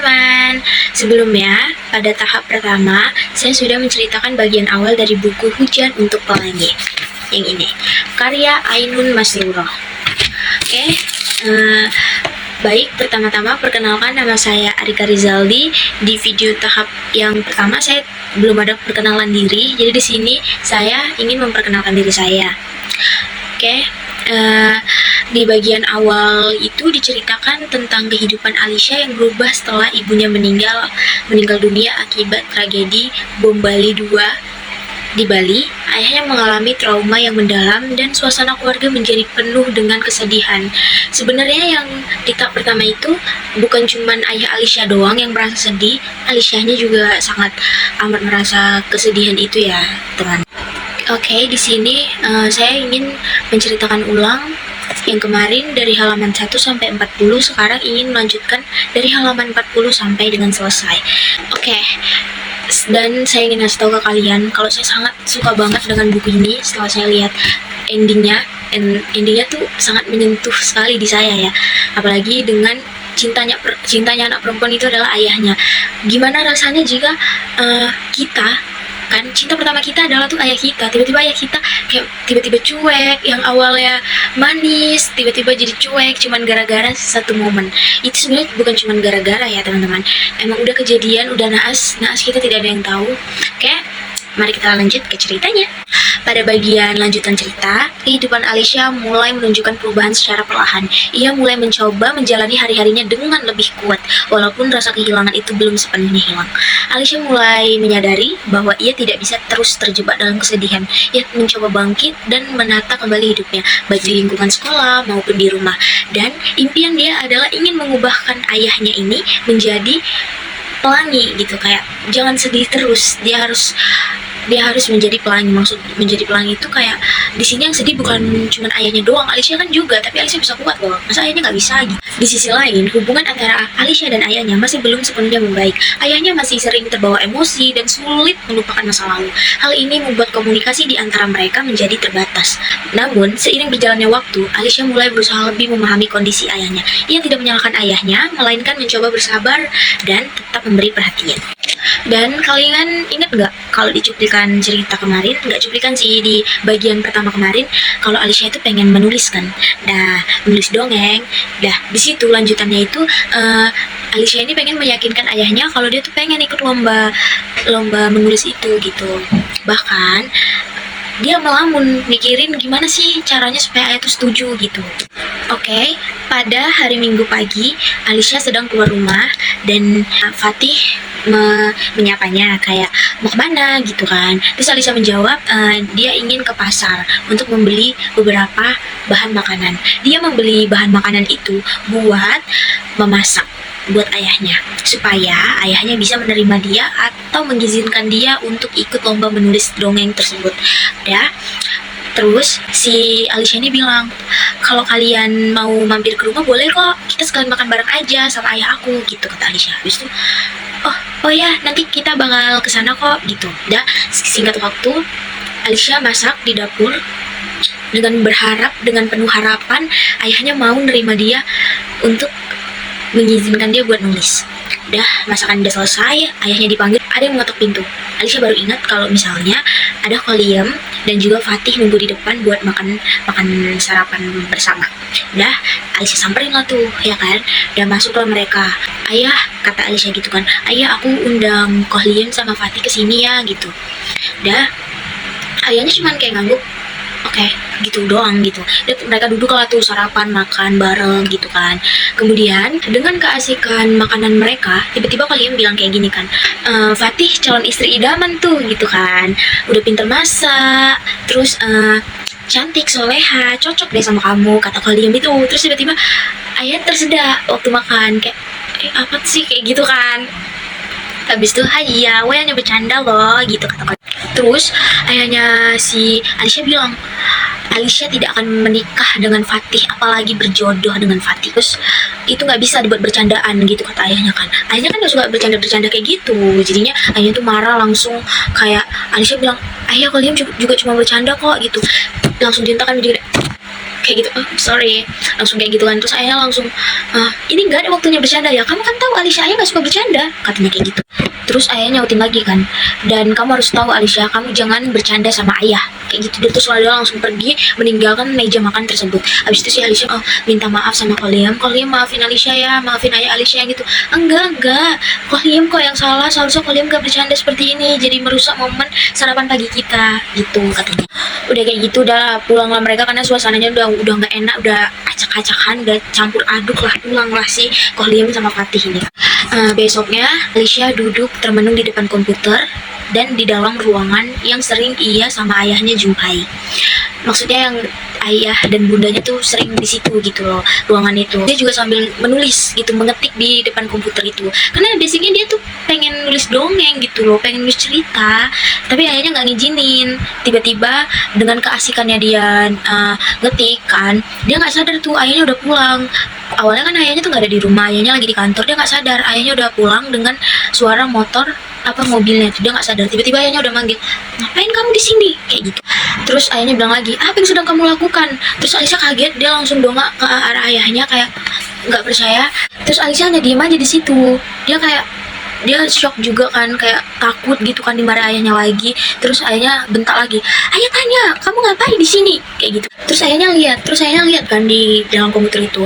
teman-teman, sebelumnya pada tahap pertama saya sudah menceritakan bagian awal dari buku Hujan untuk Pelangi yang ini, karya Ainun Masruroh. Oke, baik, pertama-tama perkenalkan, nama saya Arika Rizaldi. Di video tahap yang pertama saya belum ada perkenalan diri, jadi di sini saya ingin memperkenalkan diri saya. Oke. Di bagian awal itu diceritakan tentang kehidupan Alisha yang berubah setelah ibunya meninggal dunia akibat tragedi bom Bali 2 di Bali. Ayahnya mengalami trauma yang mendalam dan suasana keluarga menjadi penuh dengan kesedihan. Sebenarnya yang di tahap pertama itu bukan cuman ayah Alisha doang yang merasa sedih, Alishanya juga sangat amat merasa kesedihan itu ya, teman. Oke, di sini saya ingin menceritakan ulang yang kemarin dari halaman 1 sampai 40, sekarang ingin melanjutkan dari halaman 40 sampai dengan selesai. Oke, dan saya ingin kasih tahu ke kalian kalau saya sangat suka banget dengan buku ini setelah saya lihat endingnya tuh sangat menyentuh sekali di saya ya, apalagi dengan cintanya anak perempuan itu adalah ayahnya. Gimana rasanya jika kita kan cinta pertama kita adalah tuh ayah kita, tiba-tiba ayah kita kayak tiba-tiba cuek, yang awalnya manis tiba-tiba jadi cuek cuman gara-gara satu momen. Itu sebenarnya bukan cuman gara-gara ya teman-teman, emang udah kejadian, udah naas kita tidak ada yang tahu. Oke, mari kita lanjut ke ceritanya. Pada bagian lanjutan cerita, kehidupan Alisha mulai menunjukkan perubahan secara perlahan. Ia mulai mencoba menjalani hari-harinya dengan lebih kuat, walaupun rasa kehilangan itu belum sepenuhnya hilang. Alisha mulai menyadari bahwa ia tidak bisa terus terjebak dalam kesedihan. Ia mencoba bangkit dan menata kembali hidupnya, baik di lingkungan sekolah maupun di rumah. Dan impian dia adalah ingin mengubahkan ayahnya ini menjadi pelangi gitu, kayak jangan sedih terus, dia harus menjadi pelangi. Maksud menjadi pelangi itu kayak di sini yang sedih bukan cuma ayahnya doang, Alisha kan juga, tapi Alisha bisa kuat loh, masa ayahnya nggak bisa gitu. Di sisi lain, hubungan antara Alisha dan ayahnya masih belum sepenuhnya membaik. Ayahnya masih sering terbawa emosi dan sulit melupakan masa lalu. Hal ini membuat komunikasi di antara mereka menjadi terbatas. Namun, seiring berjalannya waktu, Alisha mulai berusaha lebih memahami kondisi ayahnya. Ia tidak menyalahkan ayahnya, melainkan mencoba bersabar dan tetap memberi perhatian. Dan kalian ingat nggak kalau di cuplikan cerita kemarin, nggak cuplikan sih, di bagian pertama kemarin, kalau Alisha itu pengen menulis kan, menulis dongeng. Di situ lanjutannya itu Alisha ini pengen meyakinkan ayahnya kalau dia tuh pengen ikut lomba menulis itu gitu. Bahkan dia melamun mikirin gimana sih caranya supaya ayah tuh setuju gitu. Oke, pada hari Minggu pagi, Alisha sedang keluar rumah dan Fatih menyapanya kayak mau kemana gitu kan. Terus Alisha menjawab dia ingin ke pasar untuk membeli beberapa bahan makanan. Dia membeli bahan makanan itu buat memasak buat ayahnya, supaya ayahnya bisa menerima dia atau mengizinkan dia untuk ikut lomba menulis dongeng tersebut. Terus si Alisha ini bilang, kalau kalian mau mampir ke rumah boleh kok, kita sekalian makan bareng aja sama ayah aku gitu, kata Alisha. Habis itu, oh ya, nanti kita bakal kesana kok gitu. Singkat waktu, Alisha masak di dapur dengan penuh harapan ayahnya mau nerima dia untuk mengizinkan dia buat nulis. Masakan udah selesai, ayahnya dipanggil, ada yang mengetuk pintu. Alisha baru ingat kalau misalnya ada Kolim dan juga Fatih nunggu di depan buat makan sarapan bersama. Alisha samperin lah tuh, ya kan. Masuklah mereka. Ayah, kata Alisha gitu kan, ayah aku undang Kolim sama Fatih kesini ya gitu. Ayahnya cuman kayak ngangguk, oke, gitu doang gitu. Dan mereka duduk lah tuh sarapan, makan bareng gitu kan. Kemudian dengan keasikan makanan mereka, tiba-tiba kalian bilang kayak gini kan, Fatih calon istri idaman tuh gitu kan, udah pinter masak, terus cantik, soleha, cocok deh sama kamu, kata kalian itu. Terus tiba-tiba ayah tersedak waktu makan, kayak apa sih kayak gitu kan. Habis itu, ya, hanya bercanda loh gitu, kata kalian. Terus ayahnya si Alisha bilang, Alisha tidak akan menikah dengan Fatih, apalagi berjodoh dengan Fatih. Terus itu nggak bisa dibuat bercandaan gitu, kata ayahnya kan. Ayahnya kan gak suka bercanda-bercanda kayak gitu, jadinya ayahnya tuh marah langsung. Kayak Alisha bilang, ayah kalian juga cuma bercanda kok gitu. Langsung dihentakkan, jadi kayak gitu. Oh, sorry, langsung kayak gitu kan. Terus ayahnya langsung, ini nggak ada waktunya bercanda ya, kamu kan tahu Alicia ayah nggak suka bercanda, katanya kayak gitu. Terus ayahnya nyautin lagi kan, dan kamu harus tahu Alicia, kamu jangan bercanda sama ayah, kayak gitu. Dia terus langsung pergi meninggalkan meja makan tersebut. Habis itu si Alicia minta maaf sama Koliam, maafin Alicia ya, maafin ayah Alicia gitu. Enggak, Koliam kok yang salah, seharusnya Koliam gak bercanda seperti ini, jadi merusak momen sarapan pagi kita, gitu katanya. Udah kayak gitu, udah pulanglah mereka karena suasananya udah nggak enak, udah acak-acakan, udah campur aduk lah. Pulanglah si Koliam sama Fatih ini. Besoknya Alicia duduk termenung di depan komputer dan di dalam ruangan yang sering ia sama ayahnya jumpai. Maksudnya yang ayah dan bundanya tuh sering di situ gitu loh, ruangan itu. Dia juga sambil menulis gitu, mengetik di depan komputer itu. Karena basicnya dia tuh pengen nulis dongeng gitu loh, pengen nulis cerita, tapi ayahnya nggak ngizinin. Tiba-tiba dengan keasikannya dia ngetik kan, dia nggak sadar tuh ayahnya udah pulang. Awalnya kan ayahnya tuh nggak ada di rumah, ayahnya lagi di kantor, dia nggak sadar ayahnya udah pulang dengan suara motor mobilnya itu, dia nggak sadar. Tiba-tiba ayahnya udah manggil, ngapain kamu di sini, kayak gitu. Terus ayahnya bilang lagi, apa yang sedang kamu lakukan? Terus Alicia kaget, dia langsung dongak ke arah ayahnya kayak nggak percaya. Terus Alicia hanya diem aja di situ, dia shock juga kan, kayak takut gitu kan dimarahin ayahnya lagi. Terus ayahnya bentak lagi, ayah tanya, kamu ngapain di sini, kayak gitu. Terus ayahnya lihat kan di dalam komputer itu,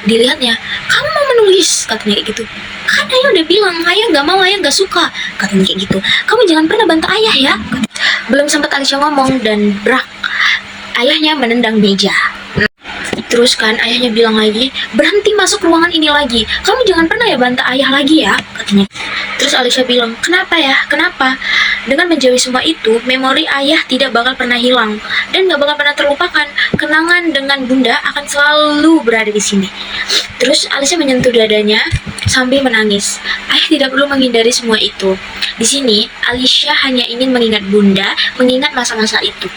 dilihatnya, kamu mau menulis, katanya kayak gitu. Kan ayah udah bilang, ayah nggak mau, ayah nggak suka, katanya kayak gitu. Kamu jangan pernah bantah ayah ya. Belum sempat Alicia ngomong dan brak, ayahnya menendang meja. Terus kan ayahnya bilang lagi, berhenti masuk ruangan ini lagi, kamu jangan pernah ya bantah ayah lagi ya, katanya. Terus Alicia bilang, kenapa ya, kenapa? Dengan menjauhi semua itu, memori ayah tidak bakal pernah hilang dan gak bakal pernah terlupakan. Kenangan dengan bunda akan selalu berada di sini. Terus Alicia menyentuh dadanya sambil menangis. Ayah tidak perlu menghindari semua itu. Di sini Alicia hanya ingin mengingat bunda, mengingat masa-masa itu.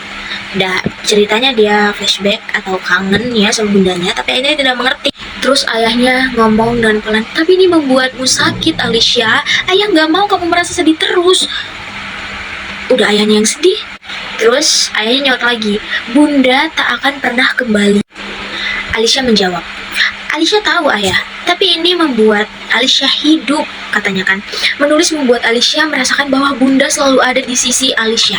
Ceritanya dia flashback atau kangen ya sama bundanya, tapi ayahnya tidak mengerti. Terus ayahnya ngomong dengan pelan, tapi ini membuatmu sakit Alicia, ayah nggak mau kamu merasa sedih terus. Udah ayahnya yang sedih. Terus ayahnya nyaut lagi, bunda tak akan pernah kembali. Alicia menjawab, Alicia tahu ayah, tapi ini membuat Alicia hidup, katanya kan. Menulis membuat Alicia merasakan bahwa bunda selalu ada di sisi Alicia.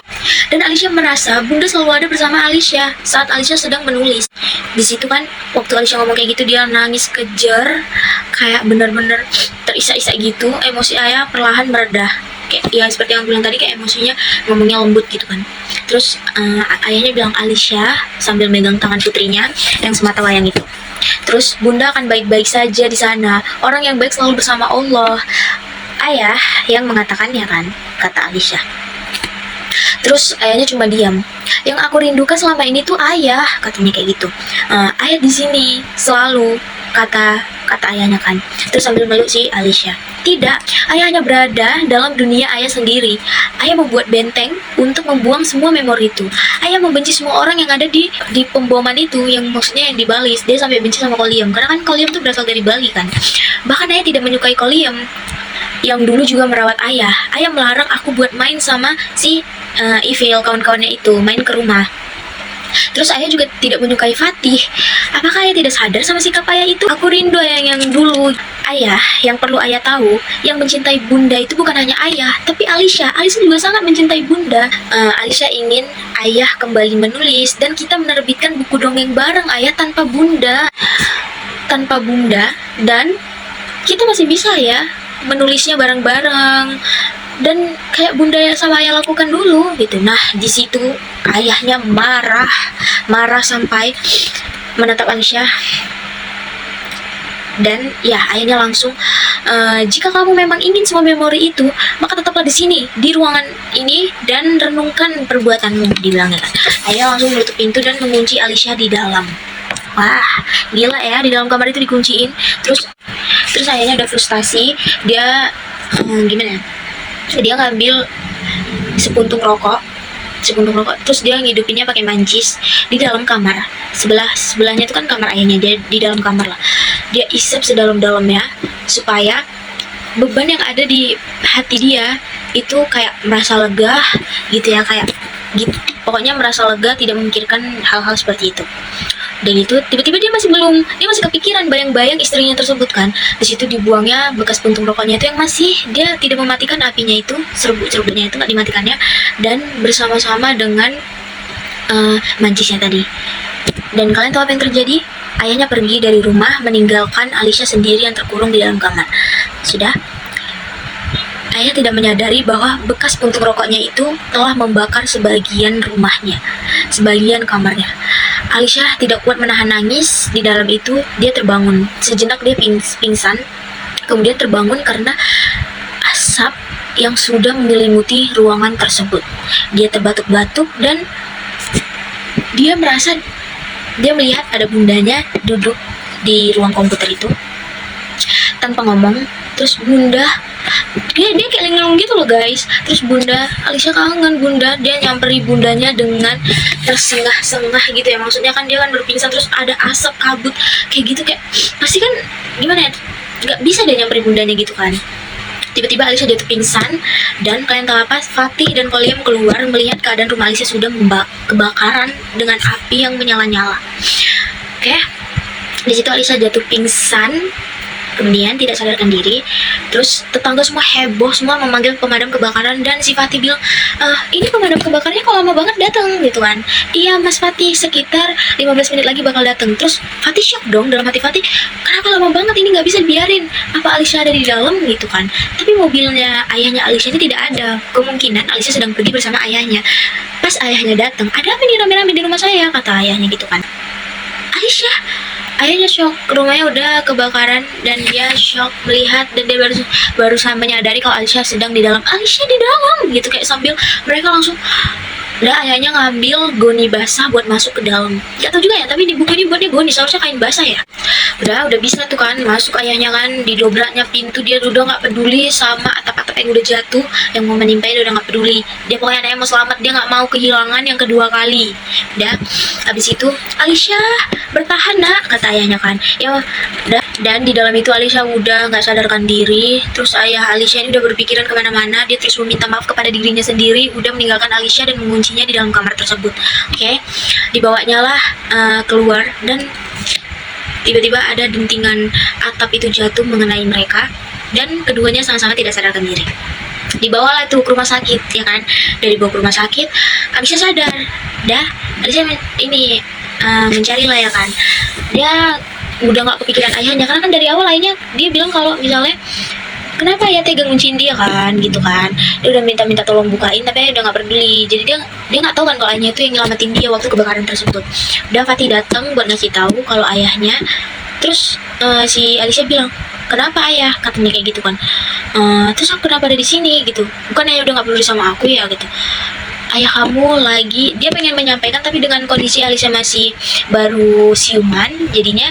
Dan Alicia merasa bunda selalu ada bersama Alicia saat Alicia sedang menulis. Di situ kan, waktu Alicia ngomong kayak gitu, dia nangis kejer, kayak bener-bener terisak-isak gitu. Emosi ayah perlahan meredah. Kayak ya seperti yang bilang tadi, kayak emosinya ngomongnya lembut gitu kan. Terus ayahnya bilang Alicia sambil megang tangan putrinya yang semata wayang itu. Terus bunda akan baik-baik saja di sana. Orang yang baik selalu bersama Allah. Ayah yang mengatakannya kan, kata Alicia. Terus ayahnya cuma diam. Yang aku rindukan selama ini tuh ayah, katanya kayak gitu. Ayah di sini selalu, kata ayahnya kan. Terus sambil meluk si Alicia. Tidak, ayah hanya berada dalam dunia ayah sendiri. Ayah membuat benteng untuk membuang semua memori itu. Ayah membenci semua orang yang ada di pemboman itu, yang maksudnya yang di Bali. Dia sampai benci sama Koliam, karena kan Koliam tuh berasal dari Bali kan. Bahkan ayah tidak menyukai Koliam, yang dulu juga merawat ayah. Ayah melarang aku buat main sama si Evil, kawan-kawannya itu, main ke rumah. Terus ayah juga tidak menyukai Fatih. Apakah ayah tidak sadar sama sikap ayah itu? Aku rindu ayah yang dulu. Ayah, yang perlu ayah tahu, yang mencintai bunda itu bukan hanya ayah, tapi Alicia. Alicia juga sangat mencintai bunda. Alicia ingin ayah kembali menulis dan kita menerbitkan buku dongeng bareng ayah tanpa bunda. Dan kita masih bisa ya menulisnya bareng-bareng. Dan kayak bunda sama ayah lakukan dulu gitu. Nah, di situ ayahnya marah sampai menatap Alicia. Dan ya ayahnya langsung, jika kamu memang ingin semua memori itu, maka tetaplah di sini, di ruangan ini, dan renungkan perbuatanmu, dibilangnya kan. Ayah langsung menutup pintu dan mengunci Alicia di dalam. Wah, gila ya, di dalam kamar itu dikunciin. Terus ayahnya udah frustasi, dia gimana? Dia ngambil sepuntung rokok, terus dia ngidupinnya pakai mancis di dalam kamar. Sebelahnya itu kan kamar ayahnya, dia di dalam kamar lah. Dia isep sedalam-dalamnya supaya beban yang ada di hati dia itu kayak merasa lega gitu ya, kayak gitu. Pokoknya merasa lega, tidak memikirkan hal-hal seperti itu. Dan itu tiba-tiba dia masih kepikiran bayang-bayang istrinya tersebut kan. Di situ dibuangnya bekas puntung rokoknya itu yang masih dia tidak mematikan apinya itu, serbuk-serbuknya itu nggak dimatikannya, dan bersama-sama dengan mancisnya tadi. Dan kalian tahu apa yang terjadi? Ayahnya pergi dari rumah meninggalkan Alicia sendiri yang terkurung di dalam kamar. Sudah. Ayah tidak menyadari bahwa bekas puntung rokoknya itu telah membakar sebagian rumahnya, sebagian kamarnya. Alicia tidak kuat menahan nangis. Di dalam itu dia terbangun. Sejenak dia pingsan, kemudian terbangun karena asap yang sudah menyelimuti ruangan tersebut. Dia terbatuk-batuk dan dia melihat ada bundanya duduk di ruang komputer itu tanpa ngomong. Terus bunda dia kayak linglung gitu loh guys. Terus bunda Alicia kangen bunda, dia nyamperi bundanya dengan tersengah-sengah gitu ya, maksudnya kan dia kan berpingsan terus ada asap kabut kayak gitu, kayak pasti kan gimana ya, nggak bisa dia nyamperin bundanya gitu kan. Tiba-tiba Alicia jatuh pingsan, dan kalian tahu apa? Fatih dan Kolyam keluar melihat keadaan rumah Alicia sudah kebakaran dengan api yang menyala-nyala. Oke, di situ Alicia jatuh pingsan, kemudian tidak sadarkan diri. Terus tetangga semua heboh, semua memanggil pemadam kebakaran, dan si Fatih bilang, ini pemadam kebakarannya kok lama banget datang gitu kan. Iya mas Fatih, sekitar 15 menit lagi bakal datang. Terus Fatih shock dong, dalam hati Fatih, kenapa lama banget, ini nggak bisa dibiarin, apa Alicia ada di dalam gitu kan. Tapi mobilnya ayahnya Alicia ini tidak ada, kemungkinan Alicia sedang pergi bersama ayahnya. Pas ayahnya datang, ada apa nih rame-rame di rumah saya, kata ayahnya gitu kan. Ayahnya shock, rumahnya udah kebakaran, dan dia shock melihat, dan dia baru menyadari kalau Alicia sedang di dalam. Alicia di dalam gitu, kayak sambil mereka langsung. Udah ayahnya ngambil goni basah buat masuk ke dalam. Gak tau juga ya, tapi di buku ini buatnya goni, seharusnya kain basah ya. Udah bisa tuh kan masuk ayahnya kan, didobraknya pintu, dia udah nggak peduli sama atap-atap yang udah jatuh, yang mau menimpa dia udah nggak peduli. Dia pokoknya anaknya mau selamat, dia nggak mau kehilangan yang kedua kali. Udah habis itu Alicia bertahan nak, kata ayahnya kan. Ya udah, dan di dalam itu Alicia udah nggak sadarkan diri. Terus ayah Alicia ini udah berpikiran kemana-mana. Dia terus meminta maaf kepada dirinya sendiri, udah meninggalkan Alicia dan menguncinya di dalam kamar tersebut. Oke, dibawanya lah keluar, dan tiba-tiba ada dentingan atap itu jatuh mengenai mereka, dan keduanya sama-sama tidak sadarkan diri. Dibawalah tuh ke rumah sakit ya kan. Dari dibawa ke rumah sakit, Alicia sadar. Dah Alicia ini mencari lah ya kan. Dia udah nggak kepikiran ayahnya, karena kan dari awal ayahnya dia bilang kalau misalnya kenapa ya tega ngunciin dia kan gitu kan. Dia udah minta tolong bukain, tapi ayah udah nggak peduli. Jadi dia nggak tahu kan kalau ayahnya itu yang nyelamatin dia waktu kebakaran tersebut. Udah Fatih datang buat ngasih tahu kalau ayahnya. Terus si Alicia bilang, kenapa ayah, katanya kayak gitu kan. Terus aku kenapa ada di sini gitu, bukan ayah udah nggak peduli sama aku ya gitu. Ayah kamu lagi, dia pengen menyampaikan, tapi dengan kondisi Alicia masih baru siuman, jadinya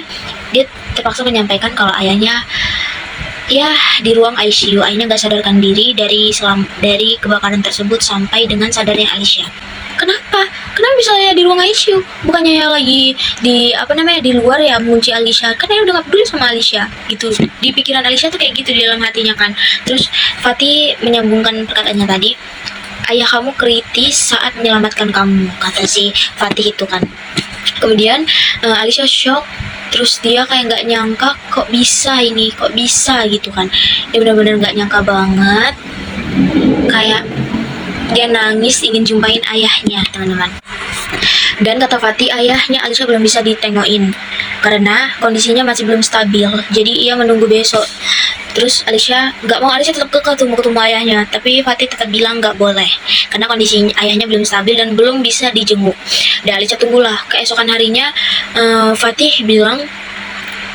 dia terpaksa menyampaikan kalau ayahnya ya di ruang ICU. Ayahnya nggak sadarkan diri dari kebakaran tersebut sampai dengan sadarnya Alicia. Kenapa bisa ya di ruang ICU? Bukannya ya lagi di di luar ya mengunci Alicia? Kan ya udah nggak peduli sama Alicia gitu. Di pikiran Alicia tuh kayak gitu di dalam hatinya kan. Terus Fatih menyambungkan perkataannya tadi, ayah kamu kritis saat menyelamatkan kamu, kata si Fatih itu kan. Kemudian Alicia shock. Terus dia kayak nggak nyangka kok bisa gitu kan. Dia benar-benar nggak nyangka banget. Kayak dia nangis ingin jumpain ayahnya teman-teman. Dan kata Fatih, ayahnya Alicia belum bisa ditengokin karena kondisinya masih belum stabil. Jadi ia menunggu besok. Terus Alicia tetap kekeh tuh mau ketemu ayahnya, tapi Fatih tetap bilang nggak boleh karena kondisi ayahnya belum stabil dan belum bisa dijenguk. Dan Alicia tunggulah keesokan harinya. Fatih bilang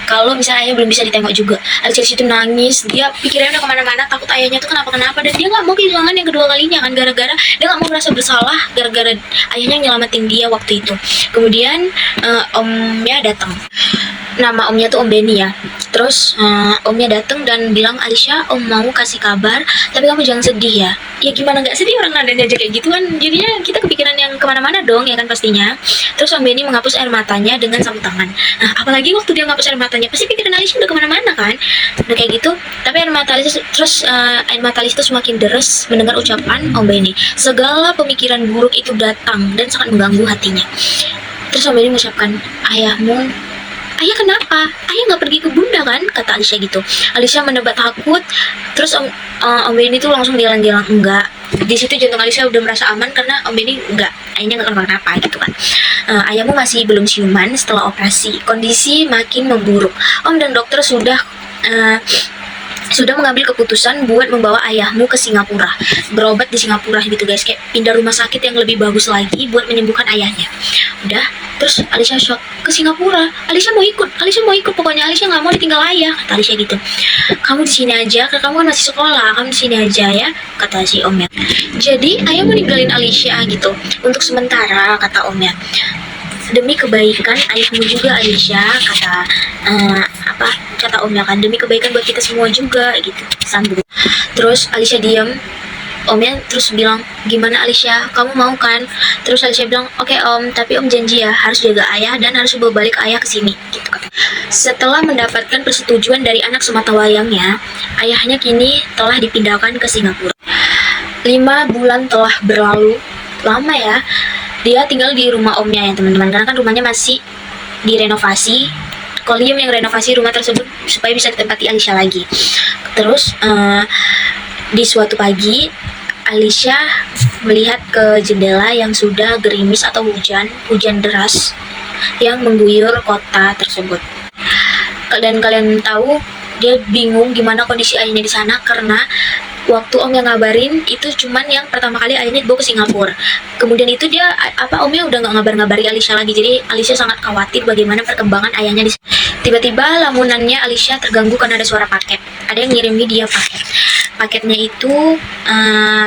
kalau misalnya ayah belum bisa ditengok juga. Alicia di situ nangis, dia pikirannya udah kemana-mana, takut ayahnya tuh kenapa-kenapa, dan dia nggak mau kehilangan yang kedua kalinya kan, gara-gara dia nggak mau merasa bersalah gara-gara ayahnya nyelamatin dia waktu itu. Kemudian omnya datang. Nama omnya tuh Om Benny ya. Terus omnya datang dan bilang, Alicia, om mau kasih kabar, tapi kamu jangan sedih ya. Ya gimana nggak sedih, orang nadanya aja kayak gitu kan. Jadinya kita kepikiran yang kemana-mana dong ya kan pastinya. Terus Om Benny menghapus air matanya dengan sapu tangan. Nah apalagi waktu dia menghapus air matanya, pasti pikiran Alicia udah kemana-mana kan. Udah kayak gitu. Tapi air mata Alicia itu semakin deres mendengar ucapan Om Benny. Segala pemikiran buruk itu datang dan sangat mengganggu hatinya. Terus Om Benny mengucapkan, ayahmu. Ayah kenapa? Ayah nggak pergi ke bunda kan? Kata Alicia gitu. Alicia menebak takut. Terus Om Benny tuh langsung geleng-geleng, enggak. Di situ jantung Alicia udah merasa aman karena Om Benny enggak, ayahnya nggak kenapa-kenapa gitu kan. Ayahmu masih belum siuman setelah operasi. Kondisi makin memburuk. Om dan dokter sudah mengambil keputusan buat membawa ayahmu ke Singapura, berobat di Singapura gitu guys, kayak pindah rumah sakit yang lebih bagus lagi buat menyembuhkan ayahnya. Udah, terus Alicia shock, ke Singapura, Alicia mau ikut, pokoknya Alicia nggak mau ditinggal ayah, kata Alicia gitu. Kamu di sini aja, karena kamu kan masih sekolah, kamu di sini aja ya, kata si omnya. Jadi ayah mau ninggalin Alicia gitu, untuk sementara, kata omnya. Demi kebaikan ayahmu juga Alicia, kata omnya kan, demi kebaikan buat kita semua juga gitu, sambung. Terus Alicia diam. Omnya terus bilang, gimana Alicia, kamu mau kan? Terus Alicia bilang, oke Om, tapi Om janji ya harus jaga ayah dan harus bawa balik ayah ke sini gitu kan. Setelah mendapatkan persetujuan dari anak sematawayangnya, ayahnya kini telah dipindahkan ke Singapura. 5 bulan telah berlalu, lama ya. Dia tinggal di rumah omnya ya teman-teman, karena kan rumahnya masih direnovasi. Kolium yang renovasi rumah tersebut supaya bisa ditempati Alicia lagi. Terus di suatu pagi Alicia melihat ke jendela yang sudah gerimis atau hujan deras yang mengguyur kota tersebut. Dan kalian tahu, dia bingung gimana kondisi ayahnya di sana karena waktu om yang ngabarin itu cuman yang pertama kali ayahnya dibawa ke Singapura. Kemudian itu dia omnya udah nggak ngabari Alicia lagi. Jadi Alicia sangat khawatir bagaimana perkembangan ayahnya di sana. Tiba-tiba lamunannya Alicia terganggu karena ada suara paket. Ada yang ngirimin dia paket. Paketnya itu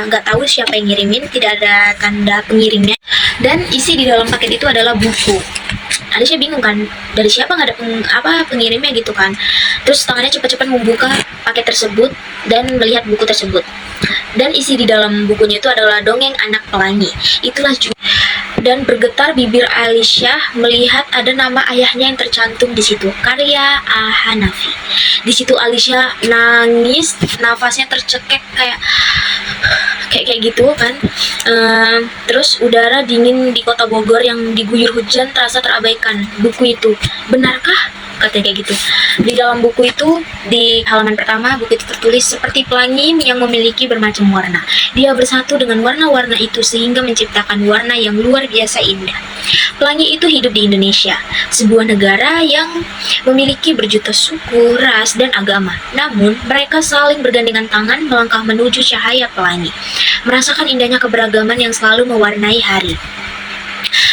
nggak tahu siapa yang ngirimin, tidak ada tanda pengirimnya. Dan isi di dalam paket itu adalah buku. Alicia bingung kan, dari siapa, nggak ada pengirimnya gitu kan. Terus tangannya cepat-cepat membuka paket tersebut dan melihat buku tersebut. Dan isi di dalam bukunya itu adalah dongeng anak pelangi. Itulah juga. Dan bergetar bibir Alicia melihat ada nama ayahnya yang tercantum di situ, karya Hanafi. Di situ Alicia nangis, nafasnya tercekek kayak gitu kan. Terus udara dingin di kota Bogor yang diguyur hujan terasa terabaikan. Buku itu, benarkah? Katanya kayak gitu. Di dalam buku itu, di halaman pertama, buku itu tertulis, seperti pelangi yang memiliki bermacam warna. Dia bersatu dengan warna-warna itu sehingga menciptakan warna yang luar biasa indah. Pelangi itu hidup di Indonesia, sebuah negara yang memiliki berjuta suku, ras, dan agama. Namun, mereka saling bergandengan tangan melangkah menuju cahaya pelangi, merasakan indahnya keberagaman yang selalu mewarnai hari.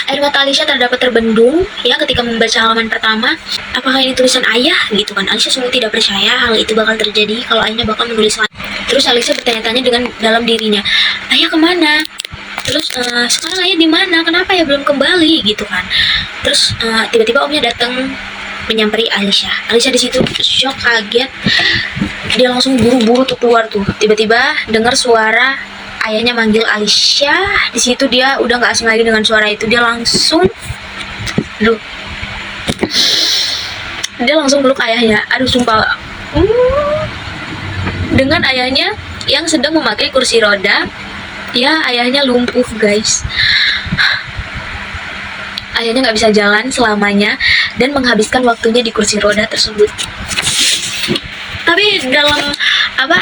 Air mata Alicia terdapat terbendung ya ketika membaca halaman pertama. Apakah ini tulisan ayah gitu kan? Alicia sungguh tidak percaya hal itu bakal terjadi kalau ayahnya bakal menulis lagi. Terus Alicia bertanya-tanya dengan dalam dirinya, ayah kemana? Terus sekarang ayah di mana? Kenapa ya belum kembali gitu kan? Terus tiba-tiba omnya datang menyamperi Alicia. Alicia di situ shock, kaget. Dia langsung buru-buru tuh keluar tuh. Tiba-tiba dengar suara ayahnya manggil Alicia. Di situ dia udah nggak asing lagi dengan suara itu. Dia langsung peluk ayahnya. Aduh sumpah. Dengan ayahnya yang sedang memakai kursi roda. Ya, ayahnya lumpuh guys. Ayahnya nggak bisa jalan selamanya dan menghabiskan waktunya di kursi roda tersebut. Tapi dalam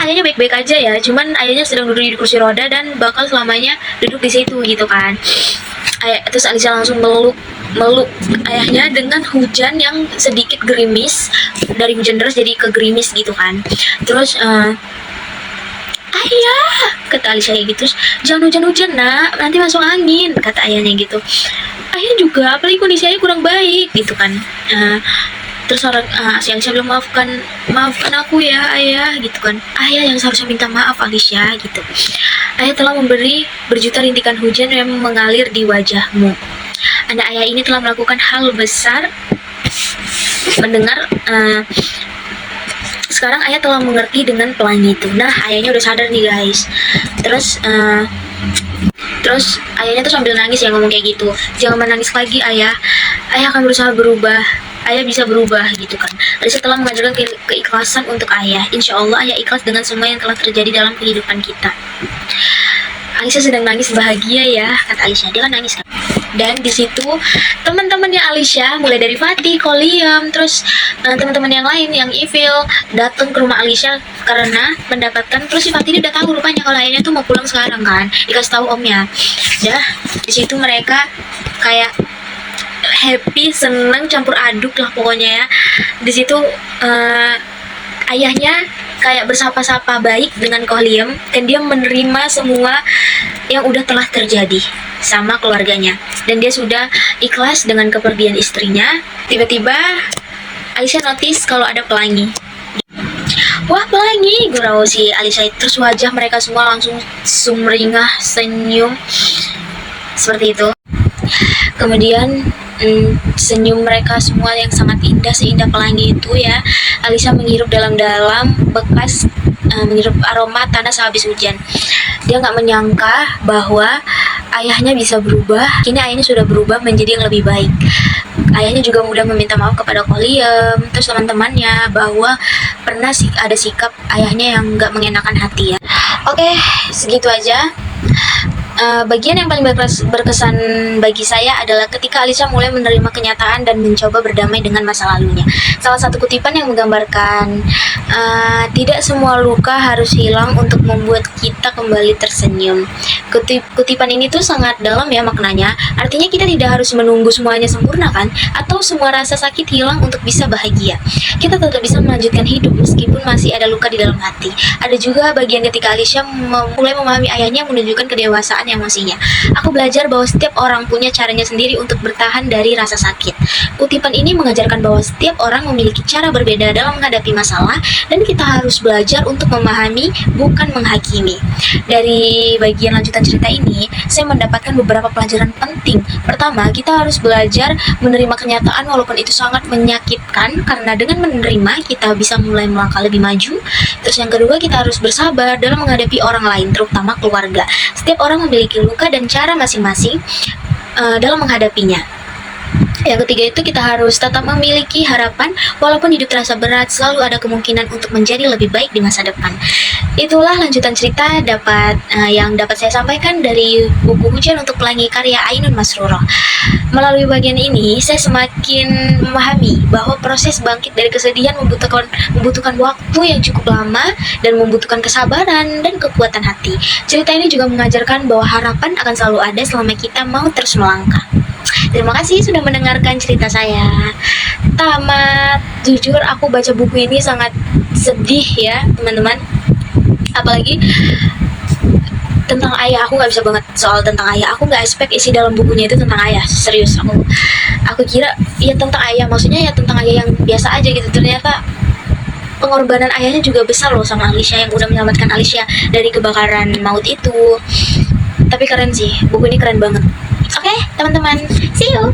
ayahnya baik-baik aja ya, cuman ayahnya sedang duduk di kursi roda dan bakal selamanya duduk di situ gitu kan. Terus Alicia langsung meluk ayahnya dengan hujan yang sedikit gerimis, dari hujan deras jadi ke gerimis gitu kan. Terus ayah, kata Alicia kayak gitu, jangan hujan-hujan nak, nanti masuk angin, kata ayahnya gitu. Ayah juga, apalagi kondisi ayah kurang baik gitu kan. Terus si Alicia bilang, maafkan aku ya ayah gitu kan. Ayah yang seharusnya minta maaf Alicia gitu. Ayah telah memberi berjuta rintikan hujan yang mengalir di wajahmu. Anak ayah ini telah melakukan hal besar. Mendengar sekarang ayah telah mengerti dengan pelangi itu. Nah, ayahnya udah sadar nih guys. Terus ayahnya tuh sambil nangis ya ngomong kayak gitu. Jangan menangis lagi ayah. Ayah akan berusaha berubah. Ayah bisa berubah gitu kan. Alicia telah mengajarkan keikhlasan untuk ayah. Insya Allah ayah ikhlas dengan semua yang telah terjadi dalam kehidupan kita. Alicia sedang nangis bahagia ya, kata Alicia. Dia kan nangis kan. Dan di situ teman-temannya Alicia, mulai dari Fatih, Kolium, terus teman-teman yang lain yang evil datang ke rumah Alicia karena mendapatkan, terus si Fatih ini udah tahu rupanya kalau ayahnya tuh mau pulang sekarang kan, dikasih tahu omnya. Ya, di situ mereka kayak happy, seneng, campur aduk lah pokoknya ya. Di situ ayahnya kayak bersapa-sapa baik dengan Kolium dan dia menerima semua yang udah telah terjadi sama keluarganya, dan dia sudah ikhlas dengan kepergian istrinya. Tiba-tiba Alicia notice kalau ada pelangi. Wah, pelangi, gurau si Alicia. Terus wajah mereka semua langsung sumringah, senyum seperti itu. Kemudian senyum mereka semua yang sangat indah, seindah pelangi itu ya. Alicia menghirup dalam-dalam bekas menghirup aroma tanah sehabis hujan. Dia nggak menyangka bahwa ayahnya bisa berubah. Kini ayahnya sudah berubah menjadi yang lebih baik. Ayahnya juga mudah meminta maaf kepada Kolium, terus teman-temannya, bahwa pernah ada sikap ayahnya yang nggak mengenakan hati ya. Oke, segitu aja. Bagian yang paling berkesan bagi saya adalah ketika Alicia mulai menerima kenyataan dan mencoba berdamai dengan masa lalunya. Salah satu kutipan yang menggambarkan tidak semua luka harus hilang untuk membuat kita kembali tersenyum. Kutipan ini tuh sangat dalam ya maknanya. Artinya kita tidak harus menunggu semuanya sempurna kan, atau semua rasa sakit hilang untuk bisa bahagia. Kita tetap bisa melanjutkan hidup meskipun masih ada luka di dalam hati. Ada juga bagian ketika Alicia mulai memahami ayahnya, menunjukkan kedewasaan emosinya. Aku belajar bahwa setiap orang punya caranya sendiri untuk bertahan dari rasa sakit. Kutipan ini mengajarkan bahwa setiap orang memiliki cara berbeda dalam menghadapi masalah, dan kita harus belajar untuk memahami, bukan menghakimi. Dari bagian lanjutan cerita ini, saya mendapatkan beberapa pelajaran penting. Pertama, kita harus belajar menerima kenyataan walaupun itu sangat menyakitkan, karena dengan menerima kita bisa mulai melangkah lebih maju. Terus yang kedua, kita harus bersabar dalam menghadapi orang lain, terutama keluarga. Setiap orang memiliki luka dan cara masing-masing dalam menghadapinya. Yang ketiga itu, kita harus tetap memiliki harapan walaupun hidup terasa berat, selalu ada kemungkinan untuk menjadi lebih baik di masa depan. Itulah lanjutan cerita yang dapat saya sampaikan dari buku Hujan untuk Pelangi karya Ainun Masruroh. Melalui bagian ini, saya semakin memahami bahwa proses bangkit dari kesedihan membutuhkan waktu yang cukup lama dan membutuhkan kesabaran dan kekuatan hati. Cerita ini juga mengajarkan bahwa harapan akan selalu ada selama kita mau terus melangkah. Terima kasih sudah mendengarkan cerita saya. Tamat. Jujur aku baca buku ini sangat sedih ya teman-teman. Apalagi tentang ayah, aku nggak bisa banget soal tentang ayah. Aku nggak expect isi dalam bukunya itu tentang ayah. Serius, aku kira ya tentang ayah, maksudnya ya tentang ayah yang biasa aja gitu. Ternyata pengorbanan ayahnya juga besar loh sama Alicia, yang udah menyelamatkan Alicia dari kebakaran maut itu. Tapi keren sih, buku ini keren banget. Oke, teman-teman, see you.